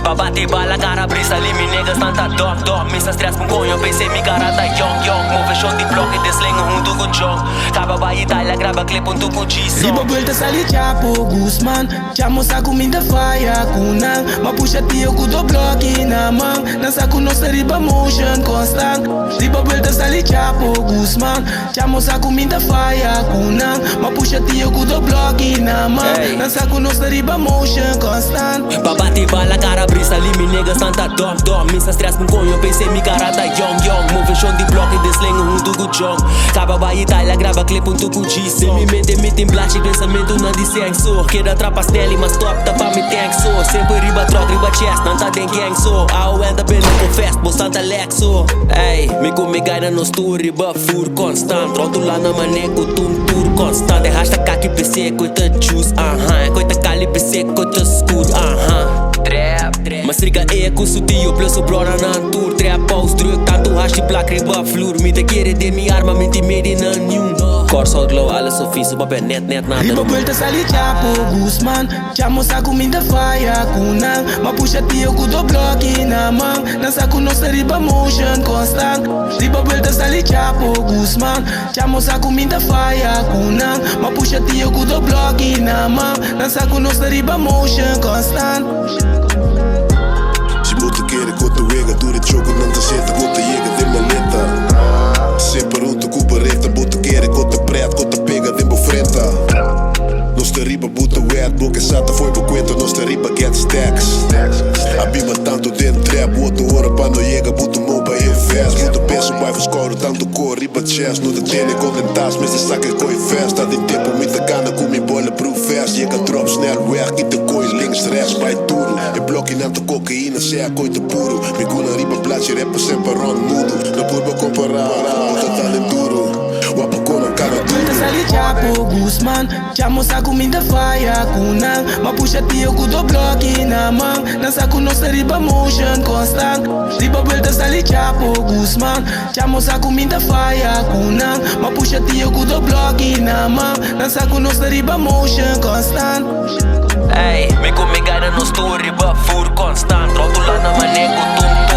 Pra bater bala, cara, brisa ali, me negas, tanta dom. Me stress com conho, pensei, me cara tá young. Move shot de bloco e deslengo junto com John. Caba ba Itália, grava clip junto com Gson. Riba vuelta sali Chapo Guzman. Chamo sa comida fire kunang. Mapusha tiyo ku do block inamang. Nasa kunos na riba motion constant. Riba vuelta sali Chapo Guzman. Chamo sa comida fire kunang. Mapusha tiyo ku do block inamang. Nasa kunos na riba motion constant. Pra bater bala, cara, brisa ali, me negas, tanta dom. Me stress com conho, pensei, me cara tá young. Move shot de bloco e deslengo junto com John. Caba ba Itália, grava clip junto com Gson. Me mente, em blast, pensamento não de sexo. Queda trapastelli, mas top, tá pra me tank so. Sempre riba troca, riba chest, não tá den gang so. Ao enda bem no confesso, bostante lexo. Ei, me come gaina no story, riba fur constant. Roto lá na maneco, tum tour constant. Rasta kaki PC, coita juice, coita cali PC, coita escuro, Mas riga com sutil, plus o brona na tour. Trap paus, druk, tanto hash black, riba flur. Me te querer de mi arma, me te made in a new. Cors glow, alles op vies, op net nada. Riba vuelta sali Chapo Guzman. Chamo sa comida fire kunang. Mapusha tiyo ku do block inamang. Nasa kunos na riba motion constant. Riba vuelta sali Chapo Guzman. Chamo sa comida fire kunang. Mapusha tiyo ku do block inamang. Nasa kunos na riba motion constant. Ze moeten keren, korte wegen, doe de choken, dan te zitten, korte jegen, de maleta. Sempre runto, cubareta, bote keren, korte pret, korte pega, de bofrenta. Nosta riba, bote wet, boke sata, foi bequenta, nosta riba, get stacks. Abima tanto dentro, trap, bote hora, pa no llega, bote moba, invest. Bote peso, vai score, tanto cor, riba chest, no te tene, contentas, mas de saca, coi fast. Dat in tempo, met de cana, com mi bolle, proof fast. Je kan drop, snel weg, niet te kooi, links, rechts, bij toeren. Je blokje aan de cocaïne, sea, coi te puro. Mi guna riba, plaatje, rapper, sempre rond, mudo. No purba comparar, total enduro. Wapo con a cara Vuelta sali Chapo Guzman. Chamo sa comida fire kunang. Mapusha tiyo ku do block inamang. Nasa kunos na riba motion constant. Riba vuelta sali Chapo Guzman. Chamo sa comida fire kunang. Mapusha tiyo ku do block inamang. Nasa kunos na riba motion constant. Ei, me come gaina no story, riba fur constant. Roto lá na maneco, tum